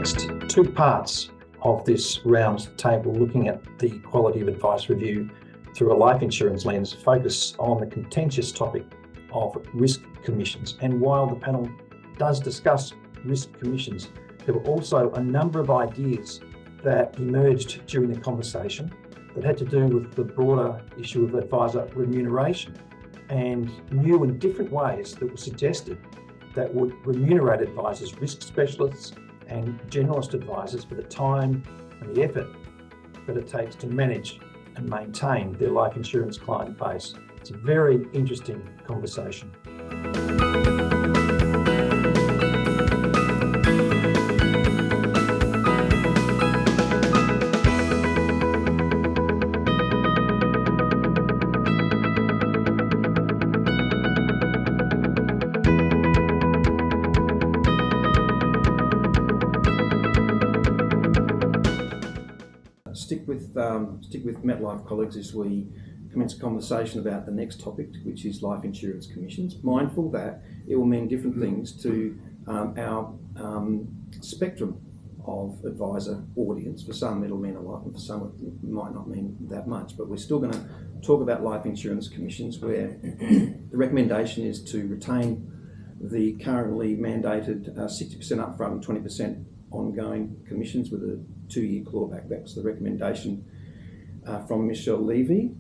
next two parts of this round table looking at the quality of advice review through a life insurance lens focus on the contentious topic of risk commissions. And while the panel does discuss risk commissions, there were also a number of ideas that emerged during the conversation that had to do with the broader issue of advisor remuneration and new and different ways that were suggested that would remunerate advisors, risk specialists and generalist advisors for the time and the effort that it takes to manage and maintain their life insurance client base. It's a very interesting conversation. Stick with MetLife colleagues as we commence a conversation about the next topic, which is life insurance commissions, mindful that it will mean different things to our spectrum of advisor audience. For some it'll mean a lot and for some it might not mean that much, but we're still going to talk about life insurance commissions where the recommendation is to retain the currently mandated 60% upfront and 20% ongoing commissions with a 2-year clawback. That's the recommendation from Michelle Levy,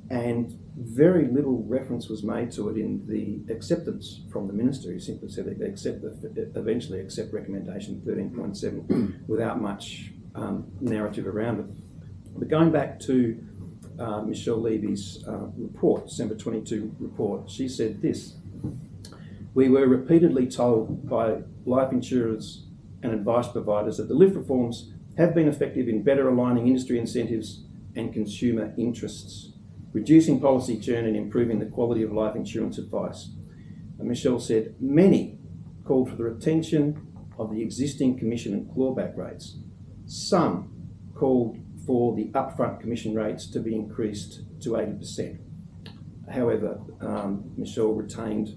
and very little reference was made to it in the acceptance from the minister, who simply said that they eventually accept recommendation 13.7 without much narrative around it. But going back to Michelle Levy's report, December 22 report, she said this: "We were repeatedly told by life insurers and advice providers that the LIF reforms have been effective in better aligning industry incentives and consumer interests, reducing policy churn and improving the quality of life insurance advice." And Michelle said, "Many called for the retention of the existing commission and clawback rates. Some called for the upfront commission rates to be increased to 80%. However, Michelle retained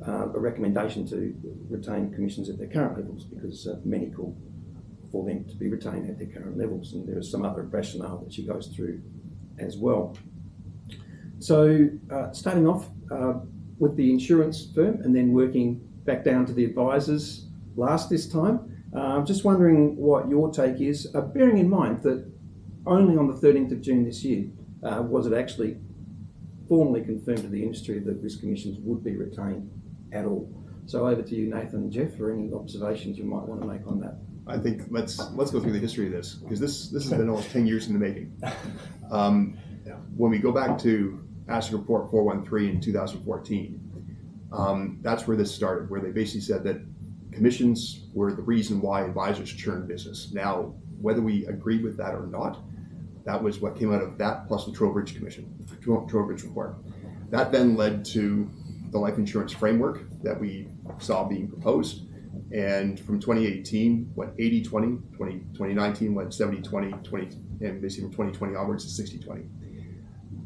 a recommendation to retain commissions at their current levels because many called for them to be retained at their current levels, and there is some other rationale that she goes through as well." So starting off with the insurance firm and then working back down to the advisors last this time, I'm just wondering what your take is, bearing in mind that only on the 13th of June this year was it actually formally confirmed to the industry that risk commissions would be retained at all. So over to you, Nathan and Jeff, for any observations you might want to make on that. I think let's go through the history of this, because this has been almost 10 years in the making. When we go back to Asset Report 413 in 2014, that's where this started, where they basically said that commissions were the reason why advisors churned business. Now, whether we agreed with that or not, that was what came out of that, plus the Trowbridge report. That then led to the life insurance framework that we saw being proposed. And from 2018 went 80-20, 2019 went 70-20, and basically from 2020 onwards to 60-20.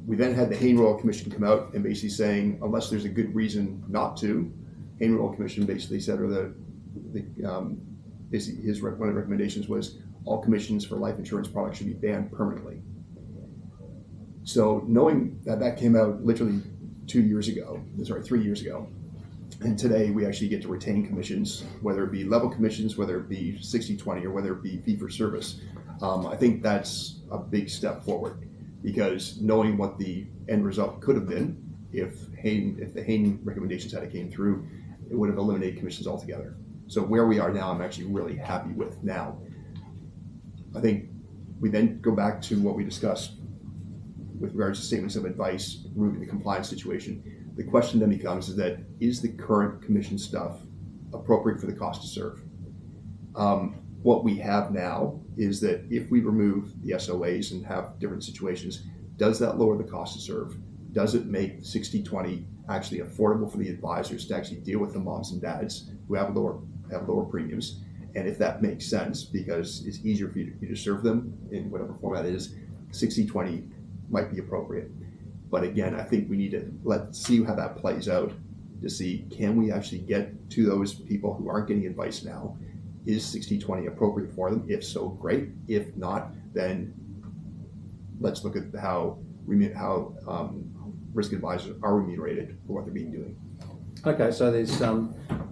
We then had the Hayne Royal Commission come out and basically saying, unless there's a good reason not to, Hayne Royal Commission basically said, or basically one of the recommendations was all commissions for life insurance products should be banned permanently. So knowing that came out literally 3 years ago, and today we actually get to retain commissions, whether it be level commissions, whether it be 60-20, or whether it be fee for service. I think that's a big step forward, because knowing what the end result could have been if the Hayne recommendations had came through, it would have eliminated commissions altogether. So where we are now, I'm actually really happy with now. I think we then go back to what we discussed with regards to statements of advice, removing the compliance situation. The question then becomes is the current commission stuff appropriate for the cost to serve? What we have now is that if we remove the SOAs and have different situations, does that lower the cost to serve? Does it make 60-20 actually affordable for the advisors to actually deal with the moms and dads who have lower premiums? And if that makes sense, because it's easier for you to serve them in whatever format it is, 60-20 might be appropriate. But again, I think we need to see how that plays out to see, can we actually get to those people who aren't getting advice now Is 60/20 appropriate for them? If so, great. If not, then let's look at how risk advisors are remunerated for what they're being doing. Okay, so there's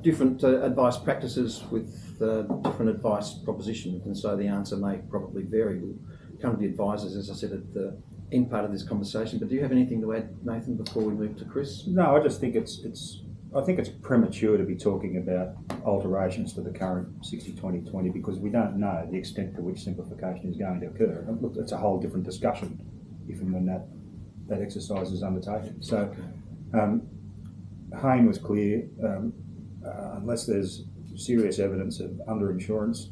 different advice practices with different advice propositions, and so the answer may probably vary. We'll come to the advisors, as I said, at the end part of this conversation. But do you have anything to add, Nathan, before we move to Chris? No, I just think it's premature to be talking about alterations to the current 60/20/20 because we don't know the extent to which simplification is going to occur. Look, it's a whole different discussion if and when that exercise is undertaken. So Hayne was clear, unless there's serious evidence of underinsurance,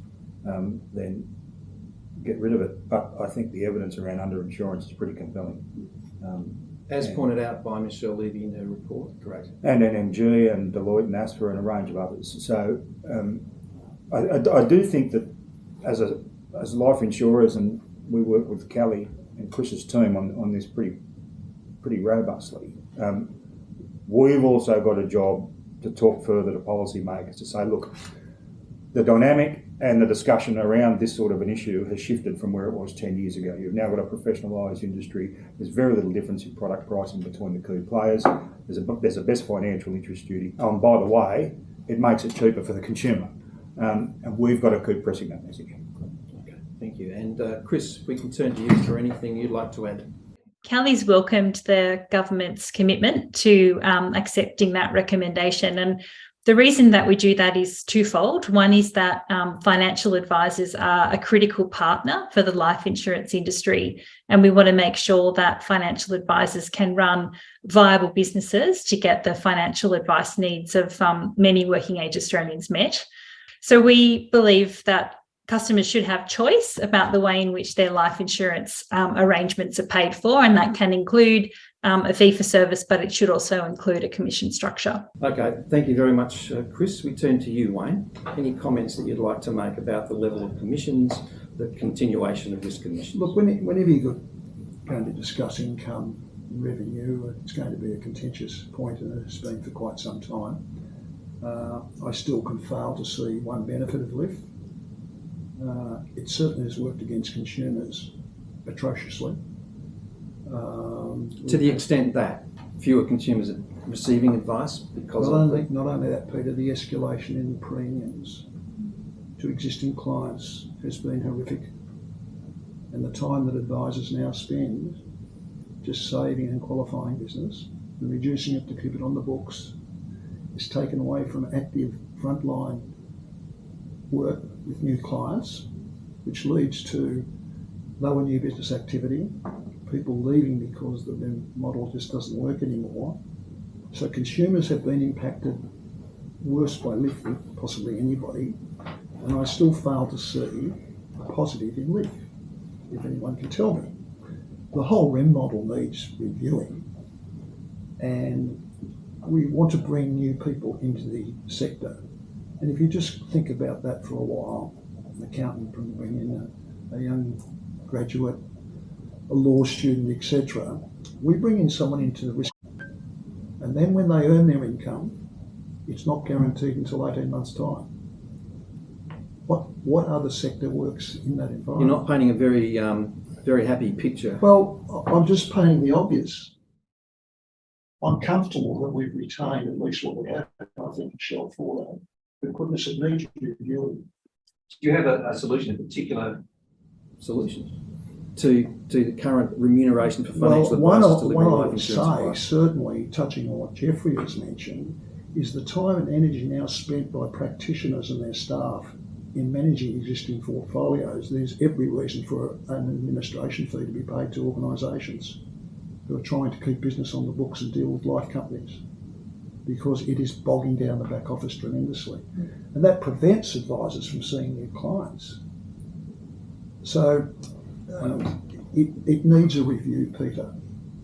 then get rid of it. But I think the evidence around underinsurance is pretty compelling. As pointed out by Michelle Levy in her report. Correct. And NMG and Deloitte and ASPA and a range of others. So I do think that as life insurers, and we work with Kelly and Chris's team on this pretty robustly, we've also got a job to talk further to policymakers to say, look, the dynamic and the discussion around this sort of an issue has shifted from where it was 10 years ago. You've now got a professionalised industry. There's very little difference in product pricing between the key players. There's a best financial interest duty. And by the way, it makes it cheaper for the consumer. And we've got to keep pressing that message. Okay, thank you. And Chris, we can turn to you for anything you'd like to add. Kelly's welcomed the government's commitment to accepting that recommendation. And the reason that we do that is twofold. One is that financial advisors are a critical partner for the life insurance industry, and we want to make sure that financial advisors can run viable businesses to get the financial advice needs of many working age Australians met. So we believe that customers should have choice about the way in which their life insurance arrangements are paid for, and that can include a fee for service, but it should also include a commission structure. Okay, thank you very much, Chris. We turn to you, Wayne. Any comments that you'd like to make about the level of commissions, the continuation of risk commissions? Look, whenever you're going to discuss income revenue, it's going to be a contentious point, and it has been for quite some time. I still can fail to see one benefit of LIF. It certainly has worked against consumers atrociously. To the extent that fewer consumers are receiving advice because not only that, Peter, the escalation in the premiums to existing clients has been horrific, and the time that advisors now spend just saving and qualifying business and reducing it to keep it on the books is taken away from active frontline work with new clients, which leads to lower new business activity, people leaving because their model just doesn't work anymore. So consumers have been impacted worse by LIF than possibly anybody, and I still fail to see a positive in LIF, if anyone can tell me. The whole REM model needs reviewing, and we want to bring new people into the sector. And if you just think about that for a while, an accountant can bring in a young graduate, a law student, etc. We bring in someone into the risk, and then when they earn their income, it's not guaranteed until 18 months' time. What other sector works in that environment? You're not painting a very happy picture. Well, I'm just painting the obvious. I'm comfortable that we've retained at least what we have. I think Michelle for that. But goodness, it needs reviewing. Do you have a solution, a particular solution to the current remuneration for financial one advisors to I live would say, certainly touching on what Jeffrey has mentioned, is the time and energy now spent by practitioners and their staff in managing existing portfolios. There's every reason for an administration fee to be paid to organisations who are trying to keep business on the books and deal with life companies, because it is bogging down the back office tremendously. And that prevents advisors from seeing their clients. So it needs a review, Peter.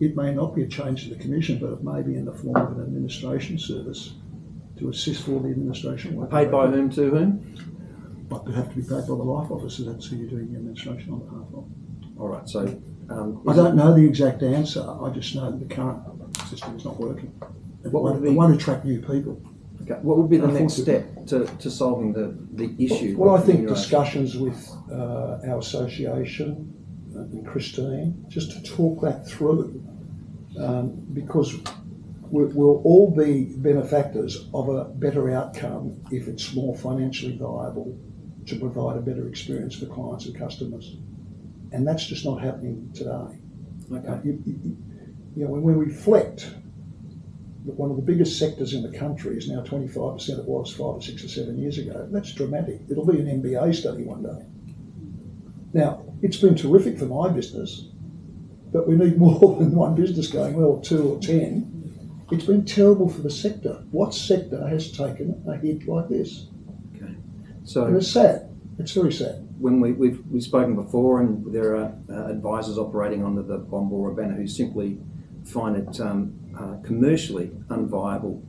It may not be a change to the commission, but it may be in the form of an administration service to assist for the administration work. Paid by whom to whom? But they have to be paid by the life officer. That's who you're doing the administration on behalf of. All right, so I don't know the exact answer. I just know that the current system is not working. They want to attract new people. Okay. What would be the I next think step to solving the issue? Well, I of think remuneration? discussions with our association and Christine, just to talk that through, because we'll all be benefactors of a better outcome if it's more financially viable to provide a better experience for clients and customers. And that's just not happening today. Okay. When we reflect that one of the biggest sectors in the country is now 25%, it was 5 or 6 or 7 years ago, that's dramatic. It'll be an MBA study one day. Now, it's been terrific for my business, but we need more than one business going, well, 2 or 10. It's been terrible for the sector. What sector has taken a hit like this? Okay. So And it's sad. It's very sad. when we've spoken before, and there are advisors operating under the Bombora banner who simply find it commercially unviable,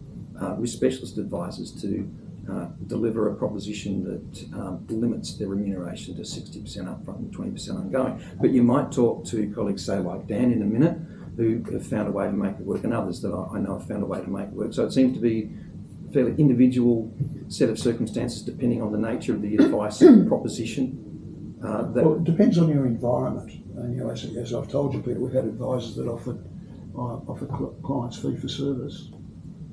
risk specialist advisors, to deliver a proposition that limits their remuneration to 60% upfront and 20% ongoing. But you might talk to colleagues, say like Dan in a minute, who have found a way to make it work, and others that I know have found a way to make it work. So it seems to be a fairly individual set of circumstances depending on the nature of the advice proposition. Well, it depends on your environment. And, as I've told you, Peter, we've had advisors that offer clients fee for service.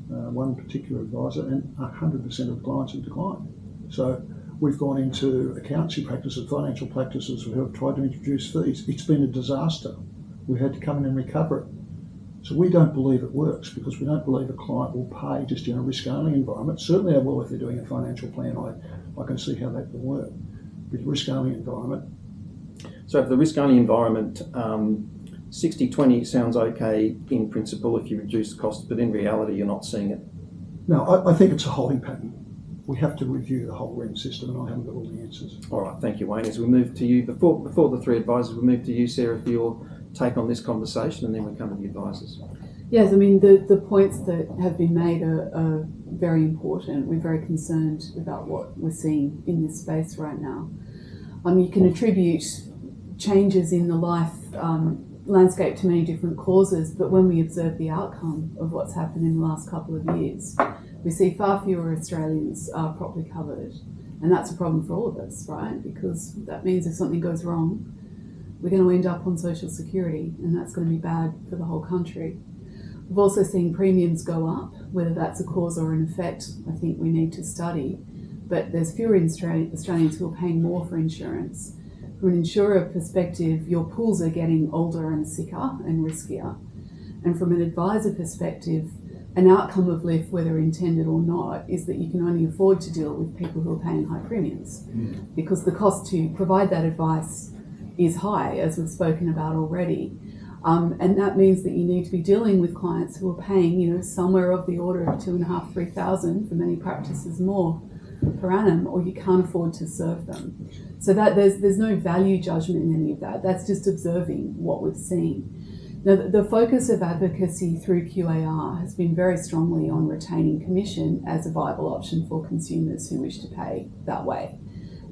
One particular advisor, and 100% of clients have declined. So we've gone into accountancy practice and financial practices who have tried to introduce fees. It's been a disaster. We've had to come in and recover it. So we don't believe it works, because we don't believe a client will pay just in a risk-only environment. Certainly they will if they're doing a financial plan. I can see how that will work. With risk-only environment. So for the risk-only environment, 60-20 sounds okay in principle if you reduce the cost, but in reality you're not seeing it. No, I think it's a holding pattern. We have to review the whole REM system, and I haven't got all the answers. All right, thank you, Wayne. As we move to you, before the three advisors, we'll move to you, Sarah, for your take on this conversation, and then we come to the advisors. Yes, I mean, the points that have been made are very important. We're very concerned about what we're seeing in this space right now. You can attribute changes in the life landscape to many different causes, but when we observe the outcome of what's happened in the last couple of years, we see far fewer Australians are properly covered. And that's a problem for all of us, right? Because that means if something goes wrong, we're going to end up on social security, and that's going to be bad for the whole country. We've also seen premiums go up. Whether that's a cause or an effect, I think we need to study. But there's fewer Australians who are paying more for insurance. From an insurer perspective, your pools are getting older and sicker and riskier. And from an advisor perspective, an outcome of LIF, whether intended or not, is that you can only afford to deal with people who are paying high premiums, because the cost to provide that advice is high, as we've spoken about already. And that means that you need to be dealing with clients who are paying, somewhere of the order of 2,500, 3,000, for many practices more, per annum, or you can't afford to serve them. So that there's no value judgment in any of that. That's just observing what we've seen. Now, the focus of advocacy through QAR has been very strongly on retaining commission as a viable option for consumers who wish to pay that way.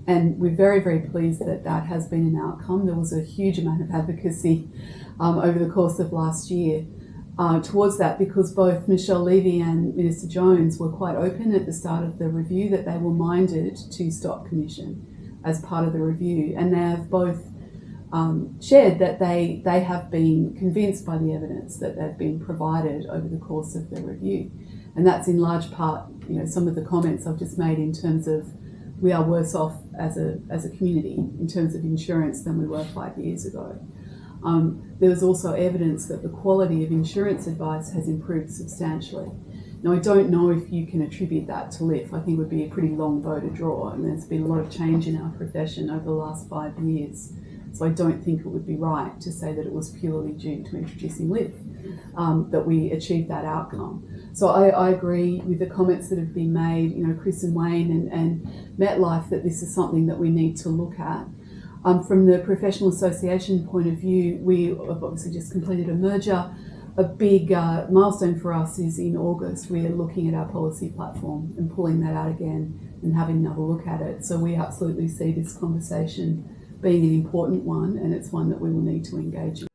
And we're very, very pleased that that has been an outcome. There was a huge amount of advocacy over the course of last year towards that, because both Michelle Levy and Minister Jones were quite open at the start of the review that they were minded to stop commission as part of the review. And they have both shared that they have been convinced by the evidence that they've been provided over the course of the review. And that's in large part, some of the comments I've just made in terms of we are worse off as a community in terms of insurance than we were 5 years ago. There was also evidence that the quality of insurance advice has improved substantially. Now, I don't know if you can attribute that to LIF. I think it would be a pretty long bow to draw, and there's been a lot of change in our profession over the last 5 years. So I don't think it would be right to say that it was purely due to introducing LIF that we achieved that outcome. So I agree with the comments that have been made, Chris and Wayne and MetLife, that this is something that we need to look at. From the professional association point of view, we have obviously just completed a merger. A big milestone for us is in August. We are looking at our policy platform and pulling that out again and having another look at it. So we absolutely see this conversation being an important one, and it's one that we will need to engage in.